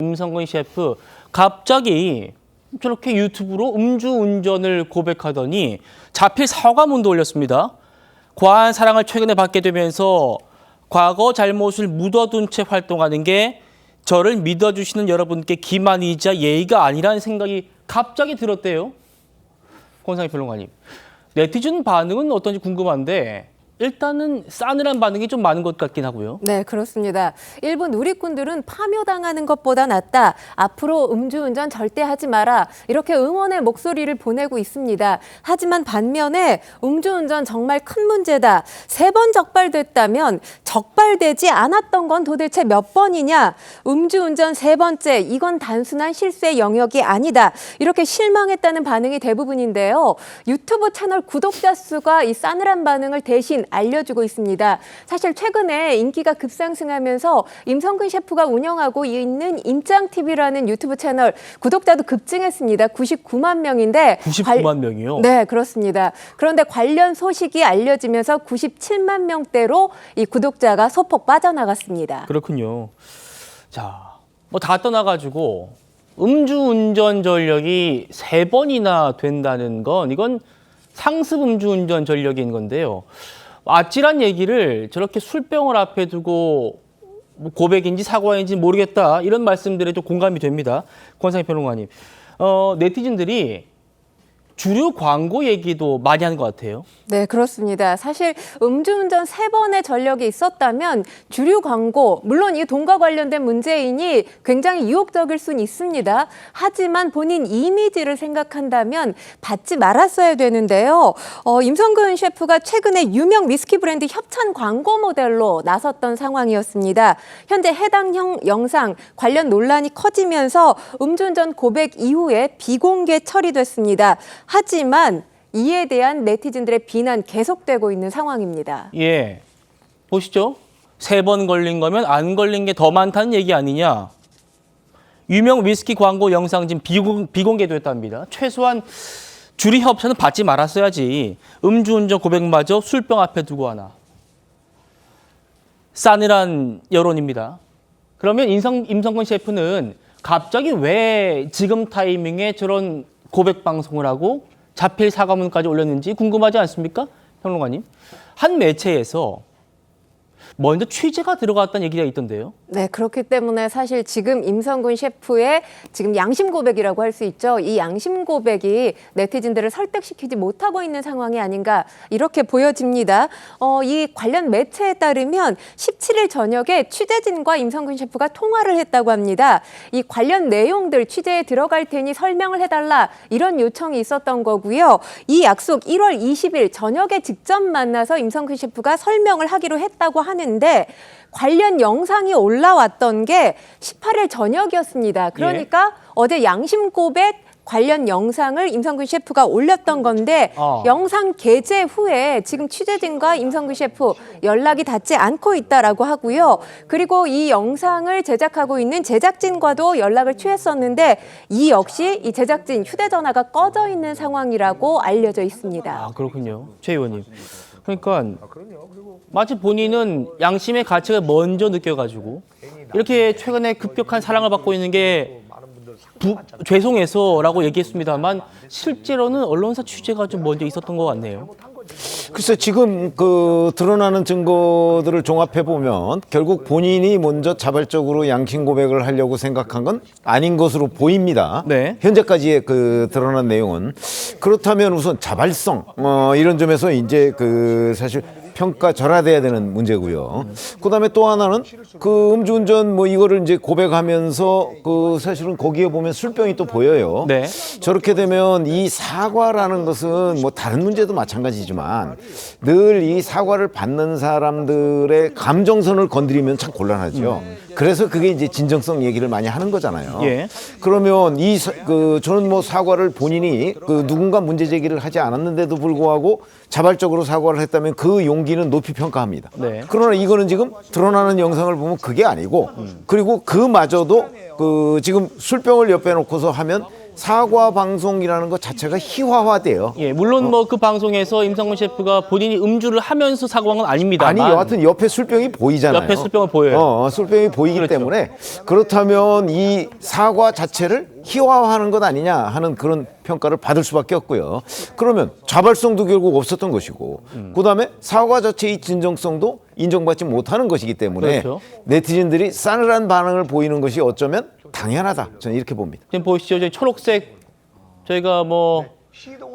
임성근 셰프 갑자기 저렇게 유튜브로 음주운전을 고백하더니 자필 사과문도 올렸습니다. 과한 사랑을 최근에 받게 되면서 과거 잘못을 묻어둔 채 활동하는 게 저를 믿어주시는 여러분께 기만이자 예의가 아니라는 생각이 갑자기 들었대요. 권상희 평론가님. 네티즌 반응은 어떤지 궁금한데 일단은 싸늘한 반응이 좀 많은 것 같긴 하고요. 네, 그렇습니다. 일부 누리꾼들은 파묘당하는 것보다 낫다. 앞으로 음주운전 절대 하지 마라. 이렇게 응원의 목소리를 보내고 있습니다. 하지만 반면에 음주운전 정말 큰 문제다. 3번 적발됐다면 적발되지 않았던 건 도대체 몇 번이냐? 음주운전 3번째, 이건 단순한 실수의 영역이 아니다. 이렇게 실망했다는 반응이 대부분인데요. 유튜브 채널 구독자 수가 이 싸늘한 반응을 대신 알려주고 있습니다. 사실 최근에 인기가 급상승하면서 임성근 셰프가 운영하고 있는 임짱TV라는 유튜브 채널 구독자도 급증했습니다. 99만 명인데 99만 명이요? 네, 그렇습니다. 그런데 관련 소식이 알려지면서 97만 명대로 이 구독자가 소폭 빠져나갔습니다. 그렇군요. 자, 뭐 다 떠나가지고 음주운전 전력이 3번이나 된다는 건 이건 상습 음주운전 전력인 건데요. 아찔한 얘기를 저렇게 술병을 앞에 두고 뭐 고백인지 사과인지 모르겠다 이런 말씀들에 좀 공감이 됩니다. 권상희 평론가님. 네티즌들이 주류 광고 얘기도 많이 하는 것 같아요. 네, 그렇습니다. 사실 음주운전 3번의 전력이 있었다면 주류 광고, 물론 이 돈과 관련된 문제이니 굉장히 유혹적일 수는 있습니다. 하지만 본인 이미지를 생각한다면 받지 말았어야 되는데요. 임성근 셰프가 최근에 유명 위스키 브랜드 협찬 광고 모델로 나섰던 상황이었습니다. 현재 해당 영상 관련 논란이 커지면서 음주운전 고백 이후에 비공개 처리됐습니다. 하지만 이에 대한 네티즌들의 비난 계속되고 있는 상황입니다. 예, 보시죠. 3번 걸린 거면 안 걸린 게 더 많다는 얘기 아니냐. 유명 위스키 광고 영상 지금 비공개됐답니다. 최소한 주류 협찬은 받지 말았어야지. 음주운전 고백마저 술병 앞에 두고 하나. 싸늘한 여론입니다. 그러면 임성근 셰프는 갑자기 왜 지금 타이밍에 저런 고백 방송을 하고 자필 사과문까지 올렸는지 궁금하지 않습니까? 평론가님. 한 매체에서 먼저 취재가 들어갔다는 얘기가 있던데요. 네, 그렇기 때문에 사실 지금 임성근 셰프의 지금 양심 고백이라고 할 수 있죠. 이 양심 고백이 네티즌들을 설득시키지 못하고 있는 상황이 아닌가 이렇게 보여집니다. 이 관련 매체에 따르면 17일 저녁에 취재진과 임성근 셰프가 통화를 했다고 합니다. 이 관련 내용들 취재에 들어갈 테니 설명을 해달라 이런 요청이 있었던 거고요. 이 약속 1월 20일 저녁에 직접 만나서 임성근 셰프가 설명을 하기로 했다고 하는데 관련 영상이 올라왔던 게 18일 저녁이었습니다. 그러니까 어제 양심 고백 관련 영상을 임성근 셰프가 올렸던 건데 영상 게재 후에 지금 취재진과 임성근 셰프 연락이 닿지 않고 있다라고 하고요. 그리고 이 영상을 제작하고 있는 제작진과도 연락을 취했었는데 이 역시 이 제작진 휴대전화가 꺼져 있는 상황이라고 알려져 있습니다. 아, 그렇군요. 최 의원님. 그러니까 마치 본인은 양심의 가치를 먼저 느껴가지고 이렇게 최근에 급격한 사랑을 받고 있는 게 죄송해서라고 얘기했습니다만 실제로는 언론사 취재가 좀 먼저 있었던 것 같네요. 글쎄 지금 드러나는 증거들을 종합해 보면 결국 본인이 먼저 자발적으로 양심 고백을 하려고 생각한 건 아닌 것으로 보입니다. 네. 현재까지의 드러난 내용은 그렇다면 우선 자발성 이런 점에서 이제 사실 평가절하돼야 되는 문제고요. 그다음에 또 하나는 음주운전 이거를 이제 고백하면서 사실은 거기에 보면 술병이 또 보여요. 네. 저렇게 되면 이 사과라는 것은 다른 문제도 마찬가지지만 늘 이 사과를 받는 사람들의 감정선을 건드리면 참 곤란하죠. 그래서 그게 이제 진정성 얘기를 많이 하는 거잖아요. 예. 그러면 저는 사과를 본인이 누군가 문제 제기를 하지 않았는데도 불구하고 자발적으로 사과를 했다면 그 용기는 높이 평가합니다. 네. 그러나 이거는 지금 드러나는 영상을 보면 그게 아니고 그리고 그마저도 지금 술병을 옆에 놓고서 하면 사과 방송이라는 것 자체가 희화화돼요. 예, 물론 뭐 그 방송에서 임성근 셰프가 본인이 음주를 하면서 사과한 건 아닙니다만. 아니 여하튼 옆에 술병이 보이잖아요. 옆에 술병을 보여요. 술병이 보이기 그렇죠. 때문에 그렇다면 이 사과 자체를 희화화하는 것 아니냐 하는 그런 평가를 받을 수밖에 없고요. 그러면 자발성도 결국 없었던 것이고 그다음에 사과 자체의 진정성도 인정받지 못하는 것이기 때문에 그렇죠. 네티즌들이 싸늘한 반응을 보이는 것이 어쩌면 당연하다. 저는 이렇게 봅니다. 지금 보시죠. 저희 초록색 저희가 뭐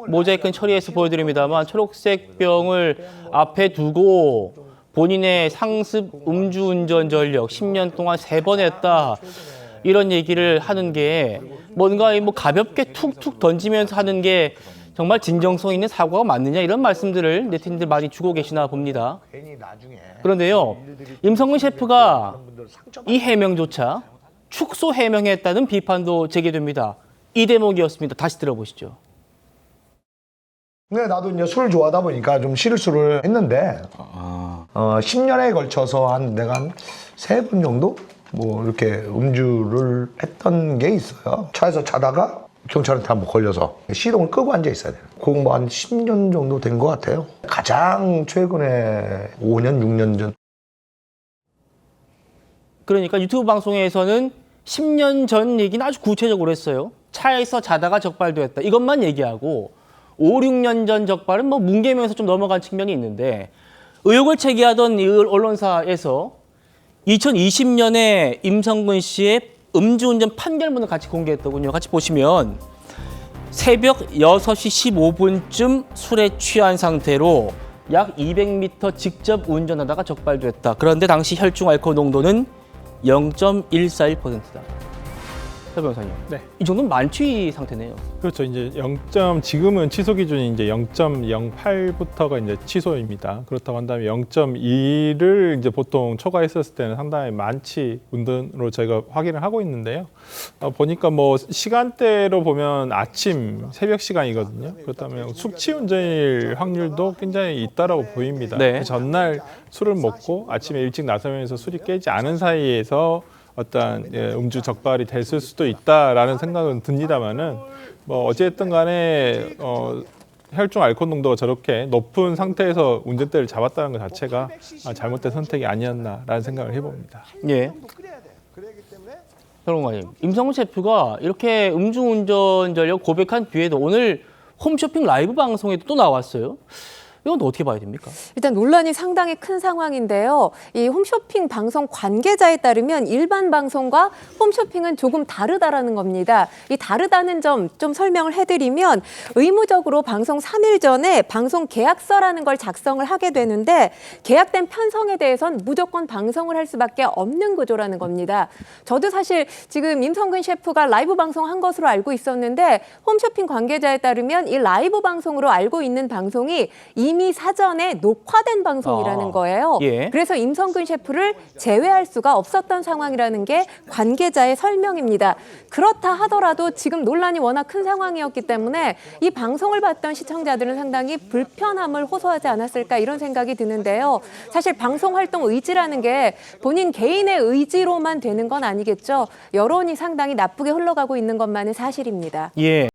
모자이크 처리해서 보여드립니다만 초록색 병을 앞에 두고 본인의 상습 음주운전 전력 10년 동안 3번 했다. 이런 얘기를 하는 게 뭔가 뭐 가볍게 툭툭 던지면서 하는 게 정말 진정성 있는 사과가 맞느냐 이런 말씀들을 네티즌들 많이 주고 계시나 봅니다. 그런데요, 임성근 셰프가 이 해명조차 축소 해명했다는 비판도 제기됩니다. 이 대목이었습니다. 다시 들어보시죠. 근데 나도 이제 술을 좋아하다 보니까 좀 실수를 했는데 10년에 걸쳐서 내가 한 3번 정도 뭐 이렇게 음주를 했던 게 있어요. 차에서 자다가 경찰한테 한번 걸려서 시동을 끄고 앉아 있어야 돼요. 그거 뭐 한 10년 정도 된 것 같아요. 가장 최근에 5년, 6년 전. 그러니까 유튜브 방송에서는 10년 전 얘기는 아주 구체적으로 했어요. 차에서 자다가 적발되었다. 이것만 얘기하고 5, 6년 전 적발은 뭐 뭉개면서 좀 넘어간 측면이 있는데 의혹을 제기하던 이 언론사에서 2020년에 임성근 씨의 음주운전 판결문을 같이 공개했더군요. 같이 보시면 새벽 6시 15분쯤 술에 취한 상태로 약 200m 직접 운전하다가 적발됐다. 그런데 당시 혈중 알코올 농도는 0.141%다. 서 변호사님. 네. 이 정도는 만취 상태네요. 그렇죠. 이제 지금은 취소 기준이 이제 0.08부터가 이제 취소입니다. 그렇다고 한다면 0.2를 이제 보통 초과했었을 때는 상당히 만취 운전으로 저희가 확인을 하고 있는데요. 보니까 뭐 시간대로 보면 아침 새벽 시간이거든요. 그렇다면 숙취 운전일 확률도 굉장히 있다라고 보입니다. 네. 그 전날 술을 먹고 아침에 일찍 나서면서 술이 깨지 않은 사이에서 어떠한 음주 적발이 됐을 수도 있다라는 생각은 듭니다만은 뭐 어쨌든 간에 혈중 알코올 농도가 저렇게 높은 상태에서 운전대를 잡았다는 것 자체가 잘못된 선택이 아니었나라는 생각을 해봅니다. 예. 평론가님, 임성근 셰프가 이렇게 음주운전 전력 고백한 뒤에도 오늘 홈쇼핑 라이브 방송에도 또 나왔어요. 이건 또 어떻게 봐야 됩니까? 일단 논란이 상당히 큰 상황인데요. 이 홈쇼핑 방송 관계자에 따르면 일반 방송과 홈쇼핑은 조금 다르다라는 겁니다. 이 다르다는 점 좀 설명을 해드리면 의무적으로 방송 3일 전에 방송 계약서라는 걸 작성을 하게 되는데 계약된 편성에 대해선 무조건 방송을 할 수밖에 없는 구조라는 겁니다. 저도 사실 지금 임성근 셰프가 라이브 방송한 것으로 알고 있었는데 홈쇼핑 관계자에 따르면 이 라이브 방송으로 알고 있는 방송이 이미 사전에 녹화된 방송이라는 거예요. 예. 그래서 임성근 셰프를 제외할 수가 없었던 상황이라는 게 관계자의 설명입니다. 그렇다 하더라도 지금 논란이 워낙 큰 상황이었기 때문에 이 방송을 봤던 시청자들은 상당히 불편함을 호소하지 않았을까 이런 생각이 드는데요. 사실 방송 활동 의지라는 게 본인 개인의 의지로만 되는 건 아니겠죠. 여론이 상당히 나쁘게 흘러가고 있는 것만은 사실입니다. 예.